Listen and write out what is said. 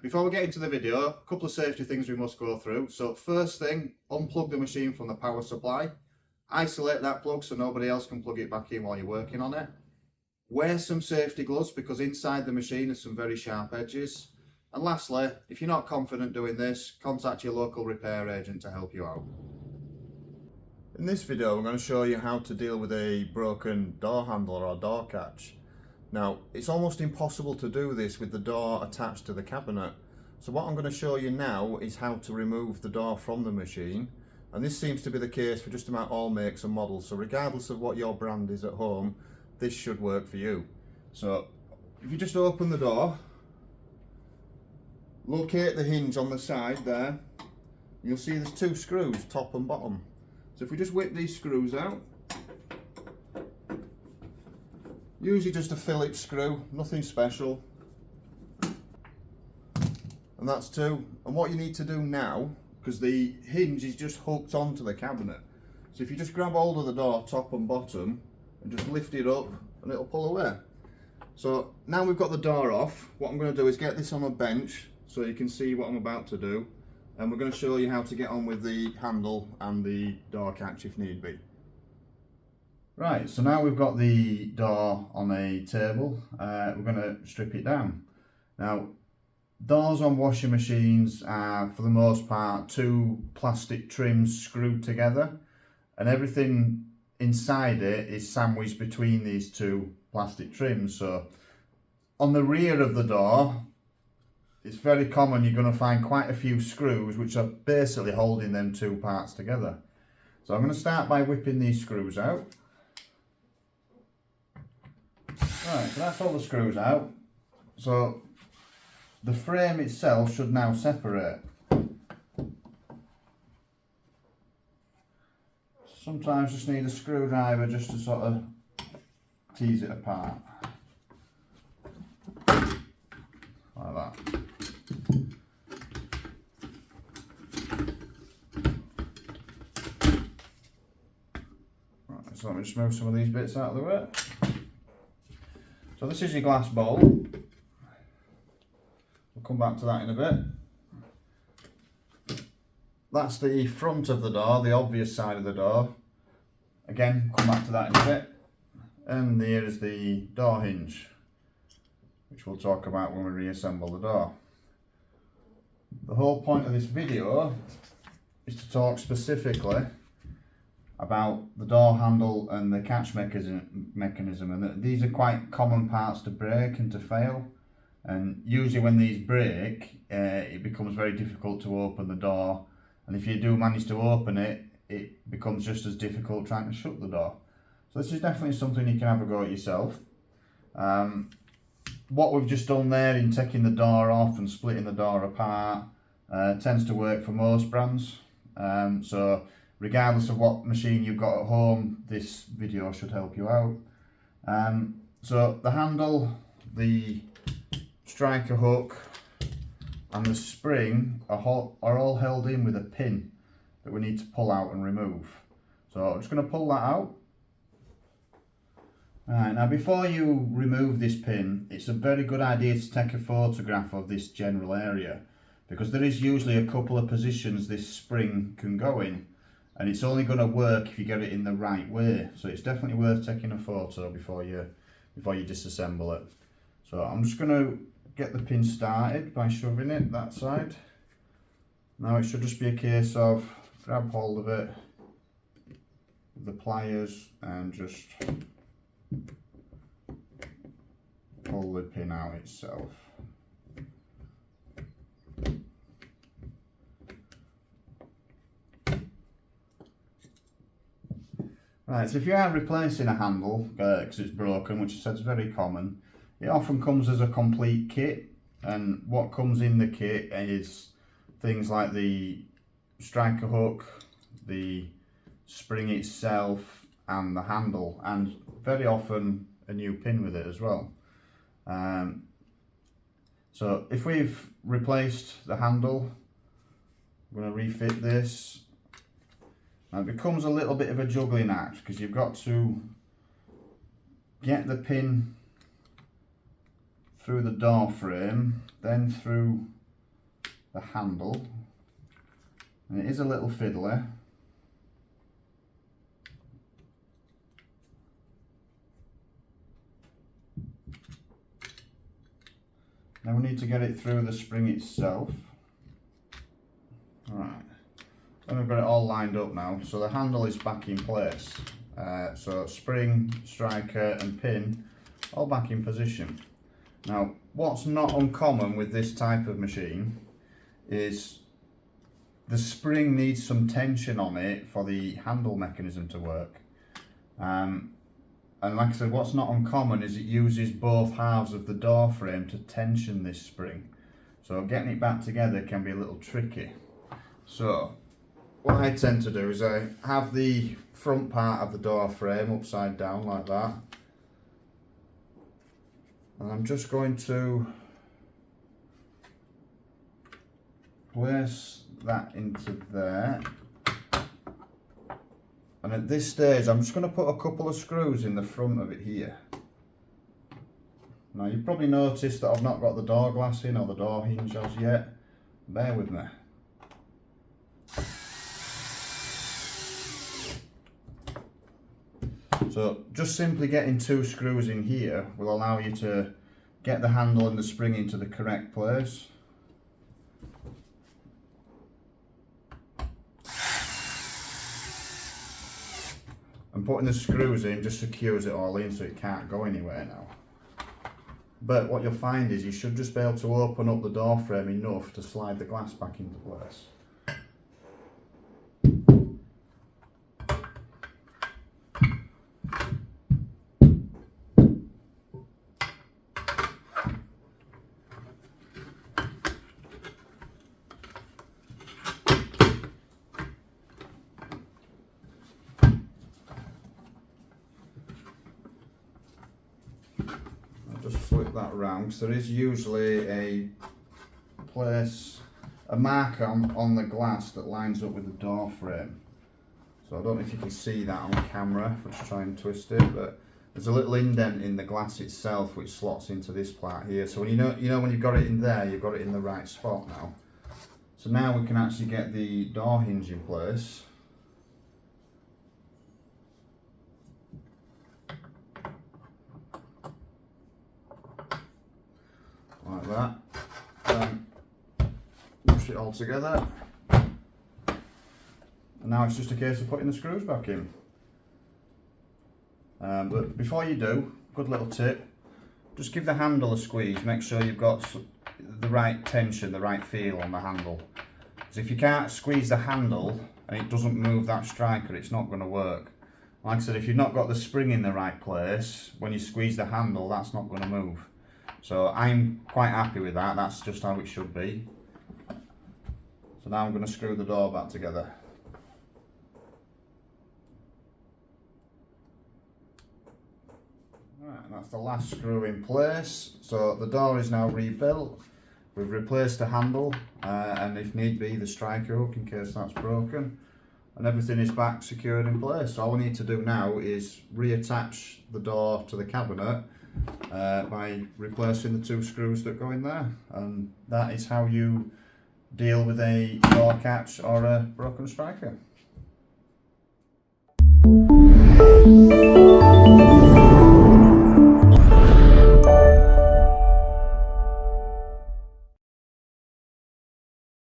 Before we get into the video, a couple of safety things we must go through. So first thing, unplug the machine from the power supply. Isolate that plug so nobody else can plug it back in while you're working on it. Wear some safety gloves because inside the machine is some very sharp edges. And lastly, if you're not confident doing this, contact your local repair agent to help you out. In this video, I'm going to show you how to deal with a broken door handle or door catch. Now, it's almost impossible to do this with the door attached to the cabinet. So what I'm going to show you now is how to remove the door from the machine. And this seems to be the case for just about all makes and models. So regardless of what your brand is at home, this should work for you. So if you just open the door, locate the hinge on the side there, you'll see there's two screws, top and bottom. So if we just whip these screws out, usually just a Phillips screw, nothing special. And that's two. And what you need to do now, because the hinge is just hooked onto the cabinet, so if you just grab hold of the door top and bottom and just lift it up and it'll pull away. So now we've got the door off, what I'm going to do is get this on a bench so you can see what I'm about to do, and we're going to show you how to get on with the handle and the door catch if need be. Right, so now we've got the door on a table, we're going to strip it down. Now, doors on washing machines are, for the most part, two plastic trims screwed together, and everything inside it is sandwiched between these two plastic trims. So on the rear of the door, it's very common you're going to find quite a few screws which are basically holding them two parts together. So I'm going to start by whipping these screws out. Right, so that's all the screws out. So the frame itself should now separate. Sometimes just need a screwdriver just to sort of tease it apart. Like that. Right, so let me just move some of these bits out of the way. So this is your glass bowl. We'll come back to that in a bit. That's the front of the door, the obvious side of the door. Again, come back to that in a bit. And here is the door hinge, which we'll talk about when we reassemble the door. The whole point of this video is to talk specifically about the door handle and the catch mechanism, and that these are quite common parts to break and to fail. And usually when these break, it becomes very difficult to open the door. And if you do manage to open it, it becomes just as difficult trying to shut the door. So this is definitely something you can have a go at yourself. What we've just done there in taking the door off and splitting the door apart tends to work for most brands. So regardless of what machine you've got at home, this video should help you out. So the handle, the striker hook and the spring are all held in with a pin that we need to pull out and remove. So I'm just going to pull that out. Right, now before you remove this pin, it's a very good idea to take a photograph of this general area, because there is usually a couple of positions this spring can go in, and it's only going to work if you get it in the right way. So it's definitely worth taking a photo before you disassemble it. So I'm just going to get the pin started by shoving it that side. Now it should just be a case of grab hold of it with the pliers and just pull the pin out itself. Right, so if you are replacing a handle because it's broken, which I said is very common, it often comes as a complete kit, and what comes in the kit is things like the striker hook, the spring itself and the handle, and very often a new pin with it as well. So if we've replaced the handle, I'm going to refit this. Now it becomes a little bit of a juggling act because you've got to get the pin through the door frame, then through the handle, and it is a little fiddly. Now we need to get it through the spring itself. Alright, then we've got it all lined up now, so the handle is back in place. So spring, striker and pin all back in position. Now what's not uncommon with this type of machine is the spring needs some tension on it for the handle mechanism to work. And like I said, what's not uncommon is it uses both halves of the door frame to tension this spring. So getting it back together can be a little tricky. So what I tend to do is I have the front part of the door frame upside down like that. And I'm just going to place that into there. And at this stage, I'm just going to put a couple of screws in the front of it here. Now you've probably noticed that I've not got the door glass in or the door hinge as yet. Bear with me. So just simply getting 2 screws in here will allow you to get the handle and the spring into the correct place. And putting the screws in just secures it all in so it can't go anywhere now. But what you'll find is you should just be able to open up the door frame enough to slide the glass back into place. Just flip that round because there is usually a marker on the glass that lines up with the door frame. So I don't know if you can see that on camera if I just try and twist it, but there's a little indent in the glass itself which slots into this part here. So when you know when you've got it in there, you've got it in the right spot now. So now we can actually get the door hinge in place. Like that. Push it all together. And now it's just a case of putting the screws back in. But before you do, good little tip, just give the handle a squeeze, make sure you've got the right tension, the right feel on the handle. Because if you can't squeeze the handle and it doesn't move that striker, it's not going to work. Like I said, if you've not got the spring in the right place, when you squeeze the handle, that's not going to move. So I'm quite happy with that, that's just how it should be. So now I'm going to screw the door back together. Right, that's the last screw in place. So the door is now rebuilt. We've replaced the handle and if need be the striker hook in case that's broken. And everything is back secured in place. So all we need to do now is reattach the door to the cabinet by replacing the 2 screws that go in there, and that is how you deal with a door catch or a broken striker.